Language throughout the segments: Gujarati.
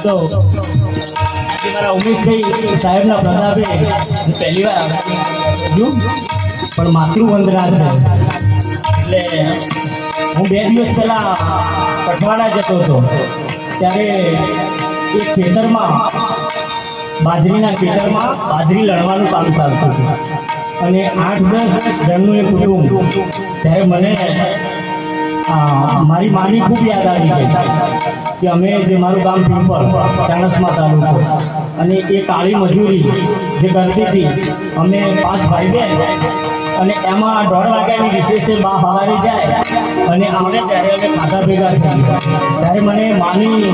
તો મારા ઉમેશભાઈ સાહેબના પ્રતાપે પહેલી વાર આવ્યું પણ માતૃવંદના છે એટલે હું 2 દિવસ પહેલાં પટવાડા જતો હતો ત્યારે એક ખેતરમાં બાજરીના ખેતરમાં બાજરી લણવાનું કામ ચાલતું હતું અને 8-10 જણનું એ કુટુંબ ત્યારે મને મારી માની ખૂબ યાદ આવી ગઈ કે અમે જે મારું ગામ પિંપળ ચાણસ્મા તાલુકો અને એ કાળી મજૂરી જે કરતી હતી અમે 5 ભાઈ બહેન અને એમાં 1:30 વાગ્યાની વિશેષે બા સવારે જાય અને આવે ત્યારે અમે ખાધા ભેગા થઈ ત્યારે મને માની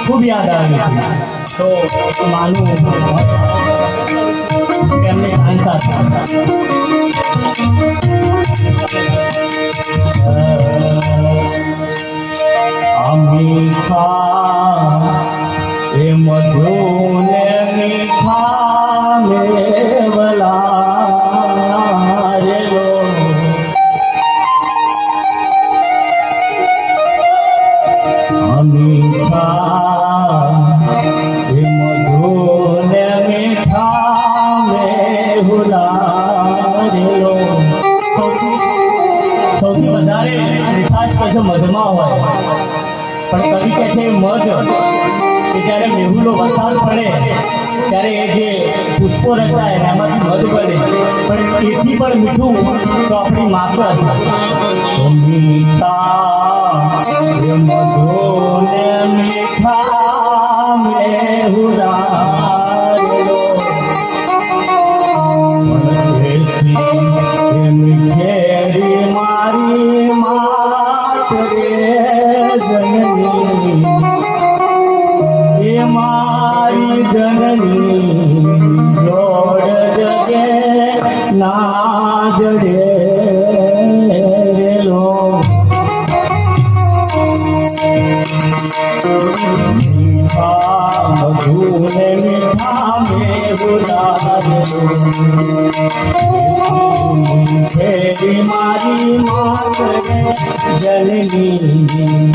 ખૂબ યાદ આવી તો માનું એમને આન્સર મીઠા એ મધુને મીઠા મેવલા રેલો મીઠા એ મધુને મીઠા મેવલા રેલો સૌથી વધારે મીઠાશ પછી મધમાં હોય પણ કવિ કહે છે મધ કે જ્યારે મેહુલો વરસાદ પડે ત્યારે એ જે પુષ્પો રચાય એમાંથી મધ બને પણ એથી પણ મીઠું તો આપણી માત્ર છે મીઠા મધુને મીઠા મેહુલા મીઠેરી મારી માત રે મારી જનની જોડ જગે ના જડે રેલો મીઠા મધુને મીઠા મેહુલા મીઠેરી મારી માત જનની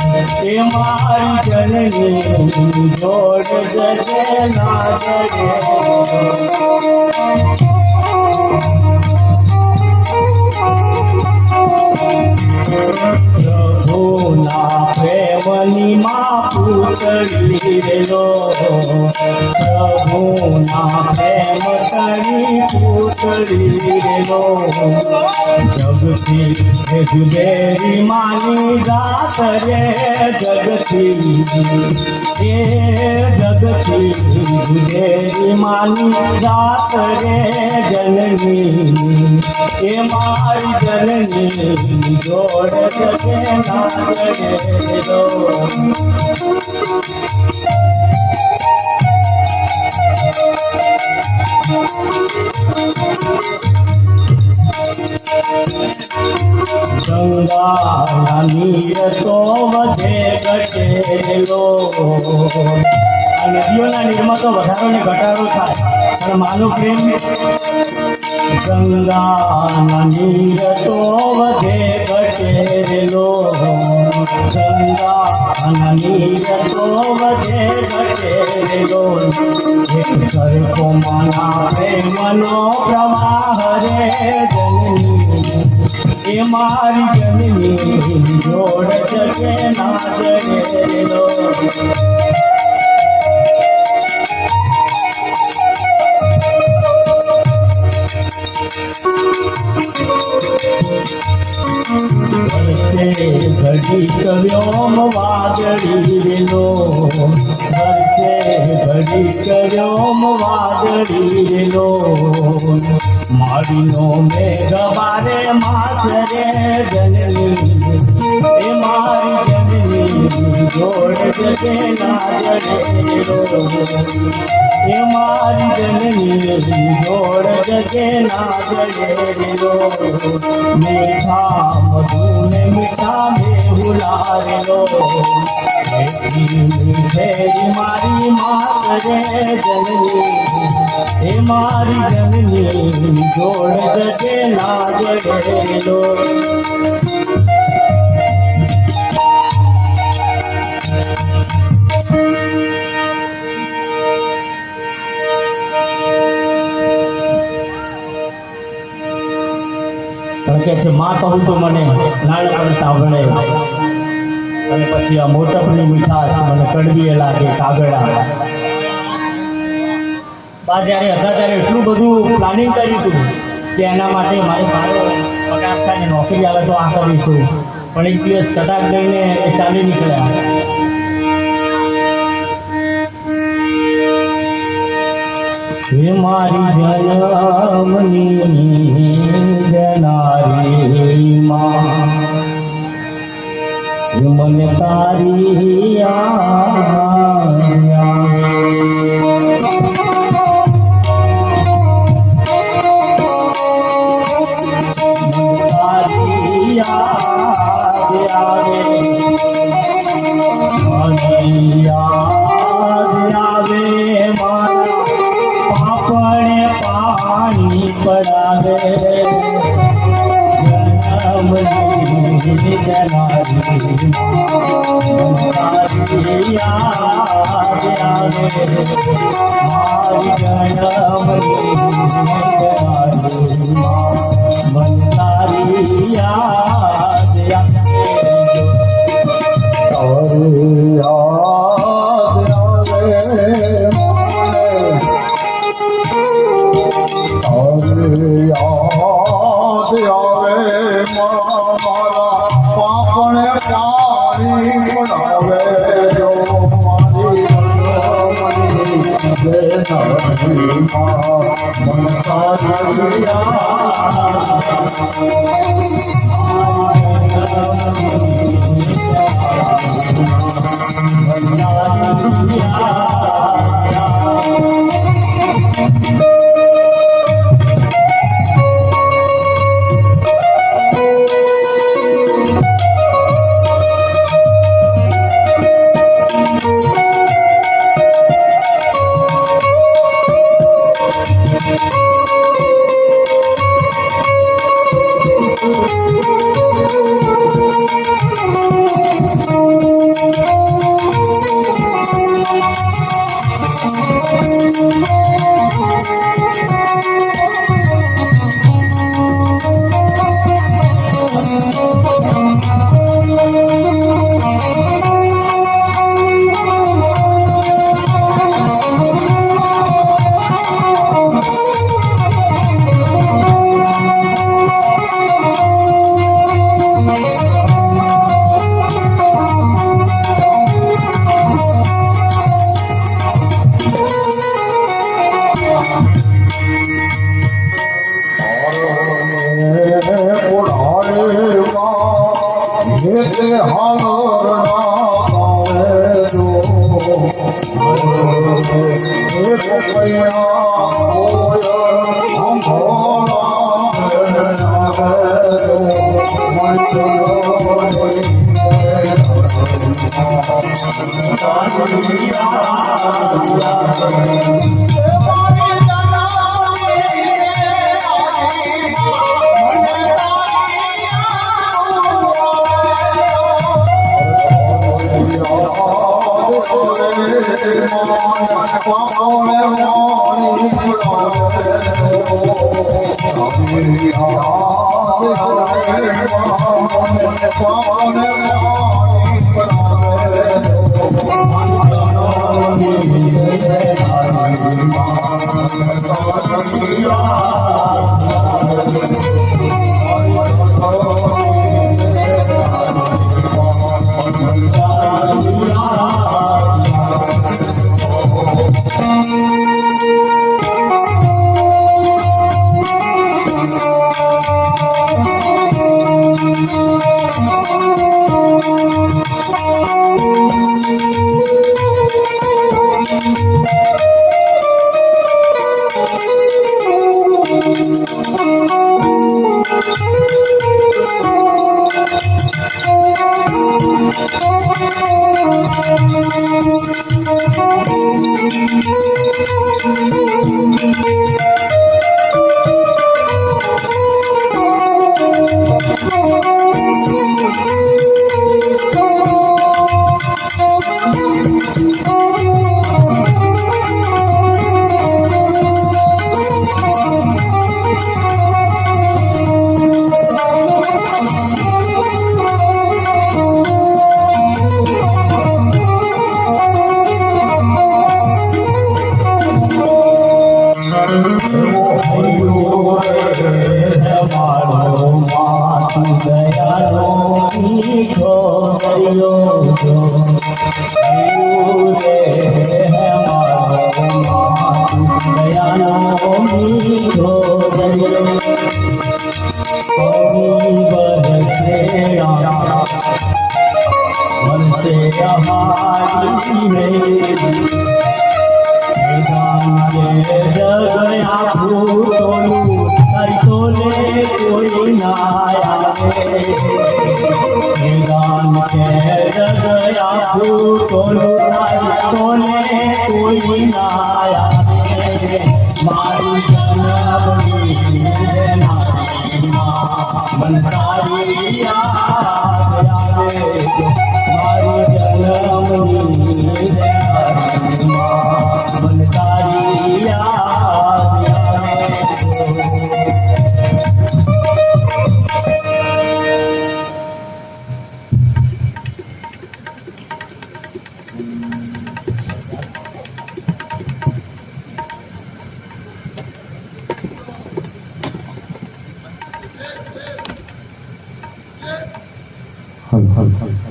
એ મારી જનની જોડ જગે ના જગે પ્રભુના પ્રેમની માં પૂતળી રેલો પ્રભુના પ્રેમ તણી પૂતળી રેલો જગતી જુદેરી માની ગાત રે જગતી એ જગતી જુદેરી માની ગાત રે જનની એ મારી જનની જોડ જગે ના જગે રો ગંગા નીર તો વધે ઘટેલો નદીઓના નીરમાં તો વધારો ને ઘટાડો થાય પણ માનો પ્રેમ ગંગા નીર તો વધે ઘટેલો ગંગા અનનીર તો વધે ઘટેલો એક સરખો માના પ્રેમનો પ્રવાહ રે જનની એ મારી જનની જોડ જગે ના જડેલો ઘડી કર્યો વાદળી વેલો વર્ષે ઘડી કર્યો વાદળી વેલો મારીનો મેઘ બારે માસ રે જનની એ મારી જનની જોડ જગે ના જડેલો એ મારી જનની જોડ જગે ના જડેલો મીઠા મધુને મીઠા મેહુલારેલો મીઠેરી મારી માત રે જનની એ મારી જનની જોડ જગે ના જડેલો કે છે માં કહું તો મને નાનપણ સાંભળે અને પછી આ મોટપની મીઠાશ મને કડવી લાગે કાગડા બા જ્યારે હતા ત્યારે એટલું બધું પ્લાનિંગ કર્યું હતું કે એના માટે મારે સારો પગાર થાય ને નોકરી આવે તો આ કરીશું પણ એક દિવસ ચટાક લઈને એ ચાલી નીકળ્યા હે મારી જન્મની જનારી માં મને તારી પડાવે જન્મની જનારી મારી યાદ આવે મારી જન્મની જનારી મન તારી યાદ હલ